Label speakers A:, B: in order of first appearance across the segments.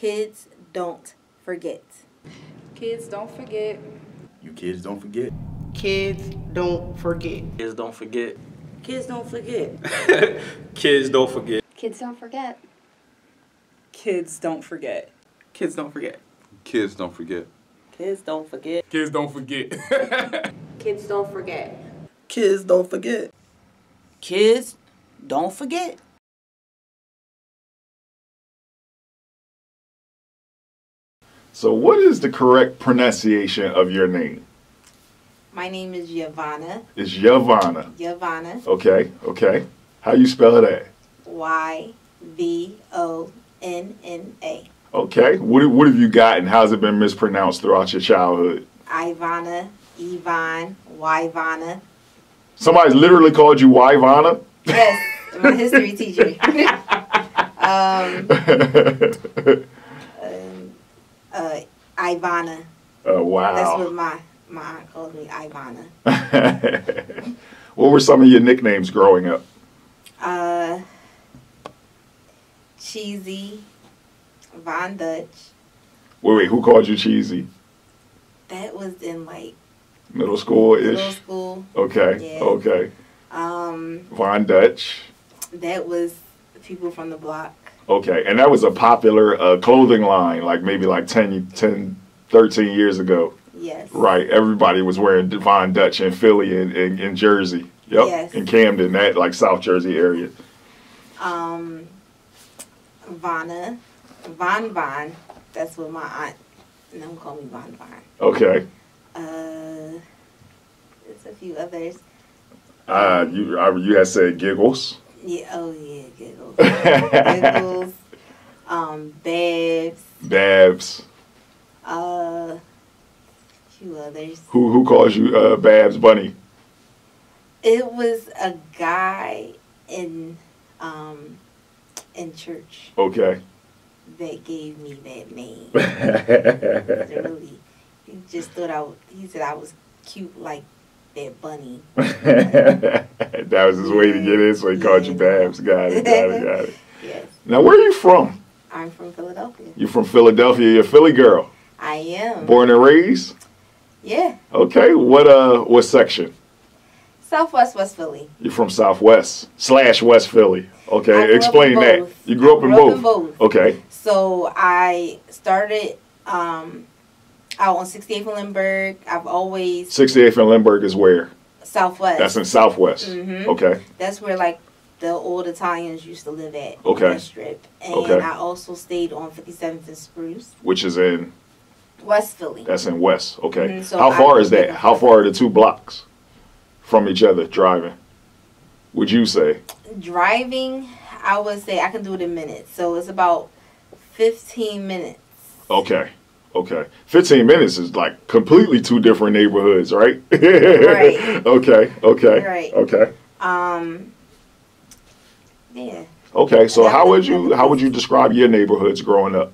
A: Kids don't forget.
B: Kids don't forget.
C: You kids don't forget.
D: Kids don't forget.
E: Kids don't forget.
A: Kids don't forget.
E: Kids don't forget.
F: Kids don't forget.
B: Kids don't forget.
D: Kids don't forget.
G: Kids don't forget.
A: Kids don't forget.
G: Kids don't forget.
F: Kids don't forget.
D: Kids don't forget.
A: Kids don't forget.
C: So what is the correct pronunciation of your name?
A: My name is Yvonna.
C: It's Yvonna.
A: Yvonna.
C: Okay, okay. How you spell that?
A: Yvonna.
C: Okay. What have you got and how's it been mispronounced throughout your childhood?
A: Ivana, Yvonne, Yvonna.
C: Somebody's literally called you Yvonna?
A: Yes, my history teacher. Ivana.
C: Oh, wow.
A: That's what my aunt called me, Ivana.
C: What were some of your nicknames growing up?
A: Cheesy, Von Dutch.
C: Wait, who called you Cheesy?
A: That was in like
C: Middle school-ish?
A: middle school.
C: Okay,
A: Yeah.
C: okay. Von Dutch.
A: That was people from the block.
C: Okay, and that was a popular clothing line, like maybe like 10, 13 years ago.
A: Yes.
C: Right, everybody was wearing Von Dutch in Philly and in Jersey. Yep,
A: Yes.
C: in Camden, that like South Jersey area.
A: Vanna, Von. That's what my aunt and them call me, Von.
C: Okay.
A: There's a few others.
C: You had said Giggles.
A: Yeah. Oh yeah, Giggles. Giggles. Babs.
C: Babs.
A: A few others.
C: Who calls you Babs Bunny?
A: It was a guy in church
C: Okay.
A: that gave me that name. He just thought he said I was cute like that bunny.
C: That was his way to get in, so he called you Babs. Got it.
A: Yes.
C: Now, where are you from?
A: I'm from Philadelphia.
C: You from Philadelphia? You're a Philly girl.
A: I am.
C: Born and raised?
A: Yeah.
C: Okay. What section?
A: Southwest West Philly.
C: You're from Southwest / West Philly. Okay. Explain that.
A: Both.
C: You grew up in both. Okay.
A: So I started out on 68th and Lindbergh. I've always
C: 68th and Lindbergh is where?
A: Southwest.
C: That's in Southwest.
A: Mm-hmm.
C: Okay.
A: That's where like the old Italians used to live at.
C: Okay.
A: On that strip. And
C: Okay.
A: I also stayed on 57th and Spruce.
C: Which is in?
A: West Philly.
C: That's in West. Okay.
A: Mm-hmm. So
C: how far is that? How far are the two blocks from each other driving? Would you say?
A: Driving, I would say I can do it in minutes. So it's about 15 minutes.
C: Okay. 15 minutes is like completely two different neighborhoods, right?
A: Right.
C: Okay.
A: Right.
C: Okay.
A: Yeah.
C: Okay. So how would you describe your neighborhoods growing up?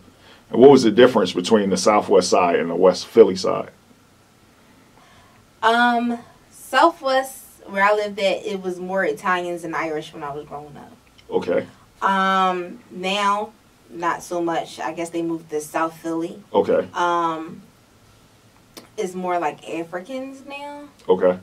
C: And what was the difference between the Southwest side and the West Philly side?
A: Southwest, where I lived at, it was more Italians and Irish when I was growing up.
C: Okay.
A: Now, not so much. I guess they moved to South Philly.
C: Okay.
A: It's more like Africans now.
C: Okay.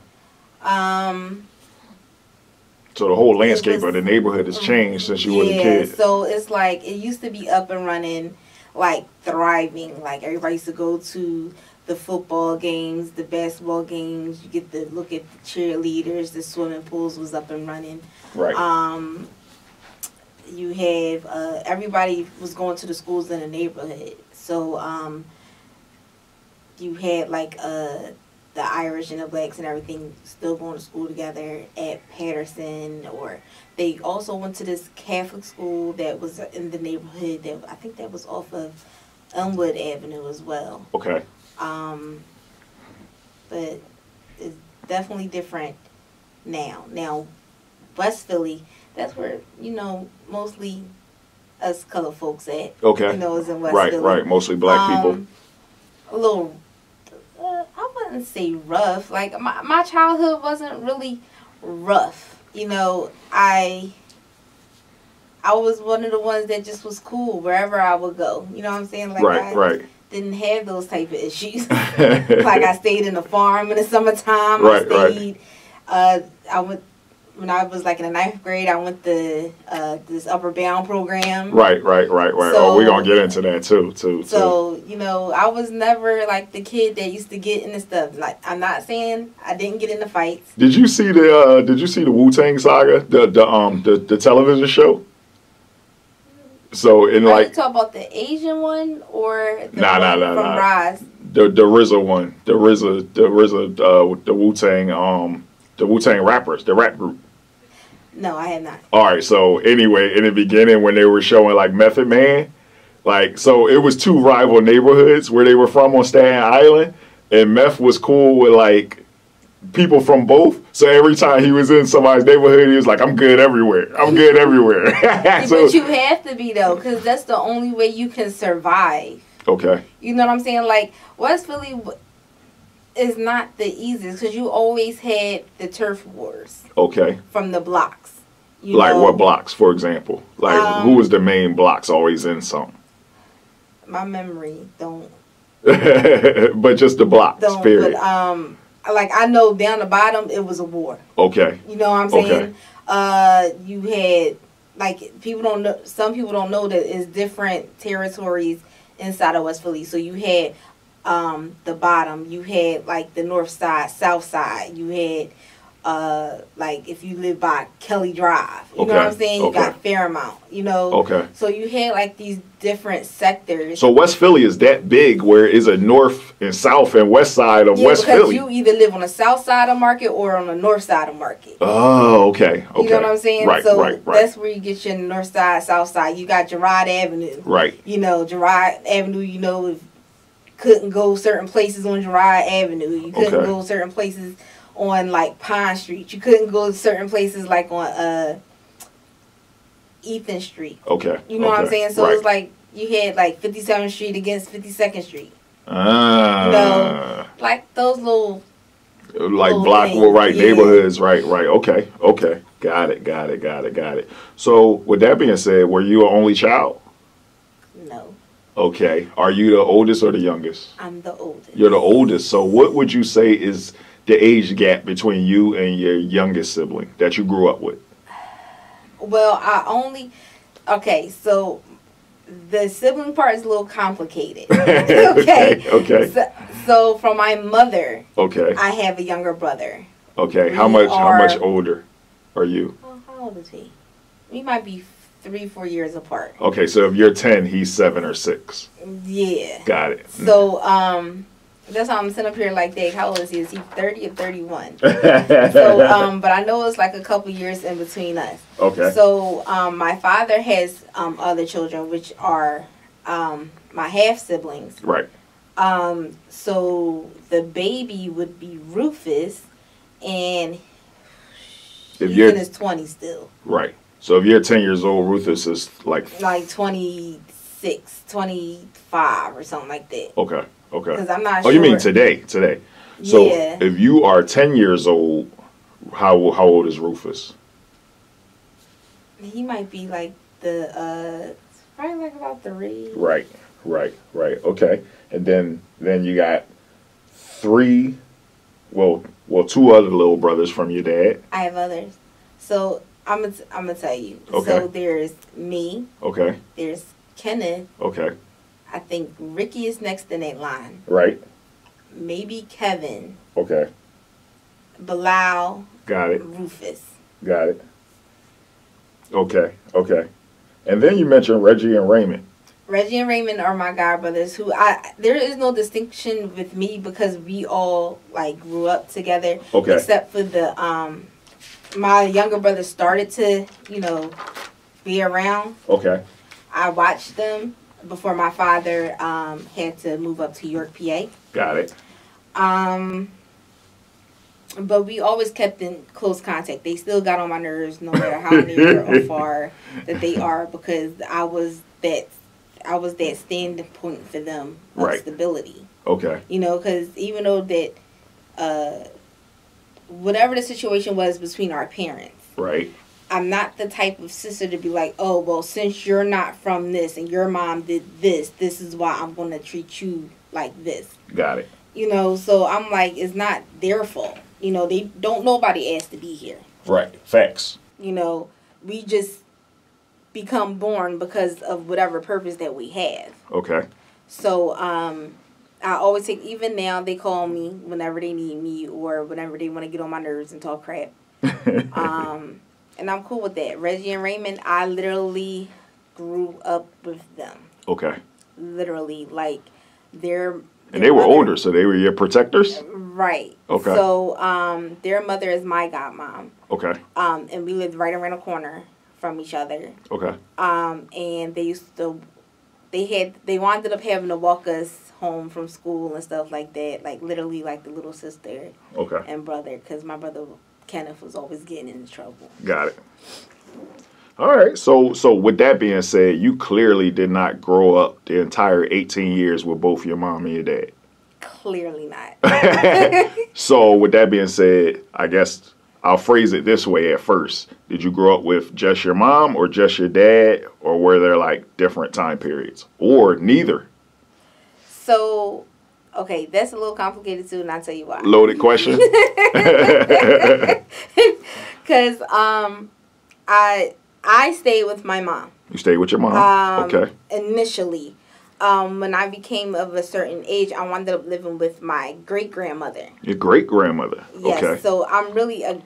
C: So the whole landscape of the neighborhood has changed since you were a kid.
A: So it's like it used to be up and running, like thriving. Like everybody used to go to the football games, the basketball games. You get to look at the cheerleaders. The swimming pools was up and running.
C: Right.
A: You have everybody was going to the schools in the neighborhood. So you had like the Irish and the blacks and everything still going to school together at Patterson, or they also went to this Catholic school that was in the neighborhood that I think that was off of Elmwood Avenue as well.
C: Okay.
A: But it's definitely different now. Now, West Philly, that's where, mostly us color folks at.
C: Okay.
A: Is in West
C: Right,
A: Philly.
C: right. Mostly black people.
A: A little, I wouldn't say rough. Like, my childhood wasn't really rough. I I was one of the ones that just was cool wherever I would go. You know what I'm saying? Like
C: Right.
A: Didn't have those type of issues. Like I stayed in the farm in the summertime. I stayed. I went when I was like in the 9th grade. I went to this upper bound program.
C: Right. So, we're gonna get into that too.
A: So you know, I was never like the kid that used to get into stuff. Like I'm not saying I didn't get into fights.
C: Did you see the Wu-Tang Saga, the television show? So in
A: Are you talking about the Asian one or the one from Rise?
C: The RZA one, the RZA, the Wu-Tang rappers, the rap group.
A: No, I have not.
C: All right, so anyway, in the beginning when they were showing like Method Man, like so it was two rival neighborhoods where they were from on Staten Island, and Meth was cool with like people from both. So every time he was in somebody's neighborhood, he was like, I'm good everywhere. I'm good everywhere. So,
A: but you have to be, though, because that's the only way you can survive.
C: Okay.
A: You know what I'm saying? Like, West Philly is not the easiest because you always had the turf wars.
C: Okay.
A: From the blocks.
C: Like what blocks, for example? Like, who was the main blocks always in something?
A: My memory don't.
C: But just the blocks, period.
A: But, like I know down the bottom it was a war.
C: Okay.
A: You know what I'm saying? Okay. You had like people don't know. Some people don't know that it's different territories inside of West Philly. So you had the bottom. You had like the north side, south side. You had like if you live by Kelly Drive. You know what I'm saying? You got Fairmount. You know.
C: Okay.
A: So you had like these different sectors.
C: So West Philly is that big where it's a north and south and west side of West Philly.
A: You either live on the south side of Market or on the north side of Market.
C: Oh, okay.
A: You know what I'm saying?
C: Right,
A: so that's where you get your north side, south side. You got Girard Avenue.
C: Right.
A: You know, Girard Avenue, you know, couldn't go certain places on Girard Avenue. You couldn't go certain places on like Pine Street. You couldn't go to certain places like on Ethan Street.
C: Okay.
A: You know what I'm saying? So it's like you had like 57th Street against 52nd Street. You know, like those little
C: block, things. Neighborhoods, right. Okay. Got it. So with that being said, were you an only child?
A: No.
C: Okay. Are you the oldest or the youngest?
A: I'm the oldest.
C: You're the oldest. So what would you say is the age gap between you and your youngest sibling that you grew up with?
A: Well, so the sibling part is a little complicated. Okay. So from my mother, I have a younger brother.
C: Okay. How much older are you?
A: How old is he? We might be 3-4 years apart.
C: Okay, so if you're 10, he's 7 or 6.
A: Yeah.
C: Got it.
A: So that's why I'm sitting up here like that. How old is he? Is he 30 or 31? So but I know it's like a couple years in between us.
C: Okay.
A: So my father has other children, which are my half siblings.
C: Right.
A: So the baby would be Rufus, and he's in his 20s still.
C: Right. So if you're 10 years old, Rufus is like
A: 26, 25 or something like that.
C: Okay.
A: Because I'm not sure.
C: Oh, you mean today? So if you are 10 years old, how old is Rufus?
A: He might be like probably like about 3.
C: Right. Okay. And then you got 3, well, 2 other little brothers from your dad.
A: I have others. So I'm gonna tell you.
C: Okay.
A: So there's me.
C: Okay.
A: There's Kenneth.
C: Okay.
A: I think Ricky is next in that line.
C: Right.
A: Maybe Kevin.
C: Okay.
A: Bilal.
C: Got it.
A: Rufus.
C: Got it. Okay. And then you mentioned Reggie and Raymond.
A: Reggie and Raymond are my god brothers who there is no distinction with me because we all like grew up together.
C: Okay.
A: Except for the my younger brother started to, be around.
C: Okay.
A: I watched them before my father had to move up to York, PA.
C: Got it.
A: But we always kept in close contact. They still got on my nerves no matter how near or far that they are because I was that standing point for them of stability.
C: Okay.
A: Because even though that whatever the situation was between our parents,
C: right,
A: I'm not the type of sister to be like, oh, well, since you're not from this and your mom did this, this is why I'm going to treat you like this.
C: Got it.
A: You know, so I'm like, it's not their fault. You know, they don't, nobody asked to be here.
C: Right. Facts.
A: You know, we just become born because of whatever purpose that we have.
C: Okay.
A: So, I always take, even now they call me whenever they need me or whenever they want to get on my nerves and talk crap. And I'm cool with that. Reggie and Raymond, I literally grew up with them.
C: Okay.
A: Literally, like, they're...
C: And they were older, so they were your protectors?
A: Right.
C: Okay.
A: So, their mother is my godmom.
C: Okay.
A: And we lived right around the corner from each other.
C: Okay.
A: And they used to... They wound up having to walk us home from school and stuff like that. Like, literally, like, the little sister and brother. Because my brother, Kenneth, was always getting into trouble.
C: Got it. All right. So with that being said, you clearly did not grow up the entire 18 years with both your mom and your dad.
A: Clearly not.
C: So with that being said, I guess I'll phrase it this way at first. Did you grow up with just your mom or just your dad, or were there like different time periods, or neither?
A: So, okay, that's a little complicated too, and I'll tell you why.
C: Loaded question.
A: Because I stayed with my mom.
C: You stayed with your mom. Okay.
A: Initially, when I became of a certain age, I wound up living with my great grandmother.
C: Your great grandmother.
A: Yes.
C: Okay.
A: So I'm really a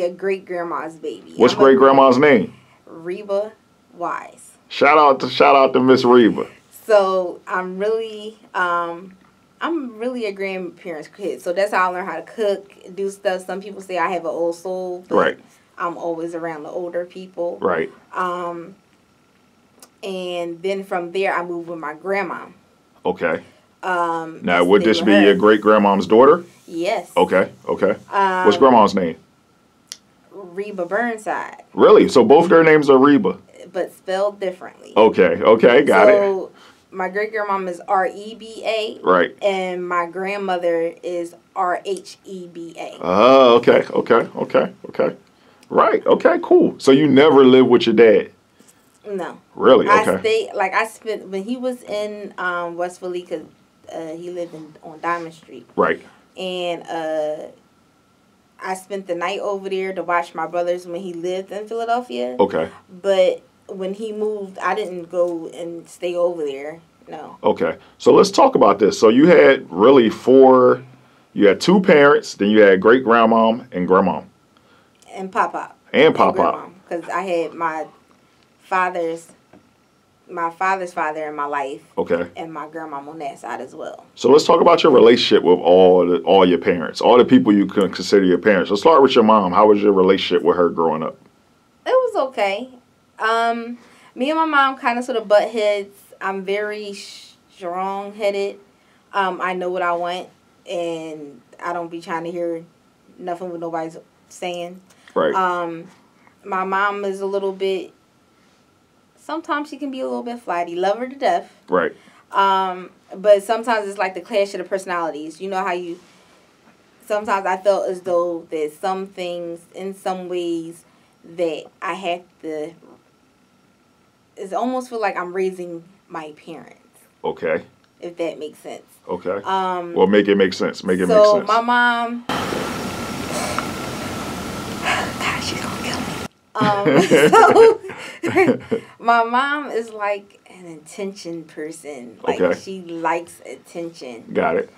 A: great grandma's baby.
C: What's great grandma's name?
A: Reba Wise.
C: Shout out to Miss Reba.
A: So I'm really a grandparent's kid. So that's how I learned how to cook, do stuff. Some people say I have an old soul, but
C: Right.
A: I'm always around the older people.
C: Right.
A: And then from there, I moved with my grandma.
C: Okay. Now, would this be your great grandmom's daughter?
A: Yes.
C: Okay. Okay. What's grandma's name?
A: Reba Burnside.
C: Really? So both their names are Reba.
A: But spelled differently.
C: Okay. Okay. Got it.
A: So my great grandmom is Reba.
C: Right.
A: And my grandmother is Rheba.
C: Oh, okay. Okay. Okay. Okay. Right. Okay. Cool. So you never lived with your dad?
A: No.
C: Really? Okay.
A: I spent, when he was in West Philly, because he lived on Diamond Street.
C: Right.
A: And I spent the night over there to watch my brothers when he lived in Philadelphia.
C: Okay.
A: But when he moved, I didn't go and stay over there. No.
C: Okay. So let's talk about this. So you had really you had two parents, then you had great grandmom and grandmom.
A: And Papa.
C: And Papa.
A: Because I had my father's father in my life.
C: Okay.
A: And my grandma on that side as well.
C: So let's talk about your relationship with all your parents, all the people you can consider your parents. Let's start with your mom. How was your relationship with her growing up?
A: It was okay. Me and my mom kind of sort of butt heads. I'm very strong-headed. I know what I want, and I don't be trying to hear nothing what nobody's saying.
C: Right.
A: My mom is a little bit... Sometimes she can be a little bit flighty. Love her to death.
C: Right.
A: But sometimes it's like the clash of the personalities. You know how you... Sometimes I felt as though there's some things, in some ways, that I have to... It almost feel like I'm raising my parents.
C: Okay.
A: If that makes sense.
C: Okay. Well, make it make sense. Make it make sense.
A: So my mom... God, she's gonna kill me. So my mom is like an attention person. Like,
C: okay.
A: She likes attention.
C: Got it.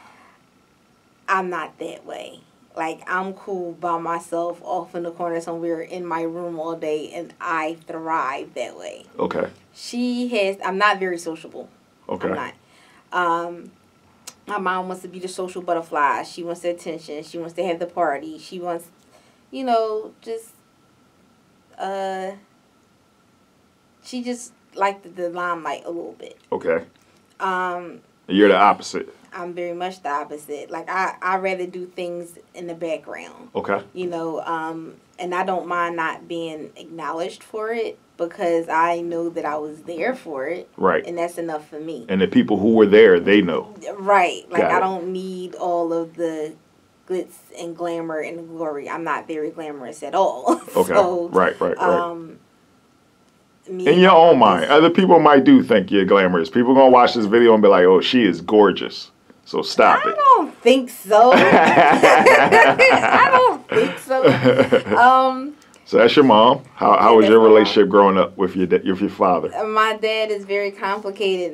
A: I'm not that way. Like, I'm cool by myself off in the corner somewhere in my room all day, and I thrive that way.
C: Okay.
A: I'm not very sociable.
C: Okay.
A: I'm not. My mom wants to be the social butterfly. She wants the attention. She wants to have the party. She wants, just, she just liked the limelight a little bit.
C: Okay. You're the opposite.
A: I'm very much the opposite. Like, I rather do things in the background.
C: Okay.
A: And I don't mind not being acknowledged for it because I know that I was there for it.
C: Right.
A: And that's enough for me.
C: And the people who were there, they know.
A: Right. Like,
C: Got
A: I
C: it.
A: don't need all of the glitz and glamour and glory. I'm not very glamorous at all.
C: Okay.
A: So,
C: Right.
A: me
C: In your own mind, other people might do think you're glamorous. People gonna watch this video and be like, "Oh, she is gorgeous." So stop
A: I
C: it.
A: don't think so. I don't think so.
C: So that's your mom. How was
A: that's
C: your
A: my mom.
C: relationship growing up with your father?
A: My dad is very complicated.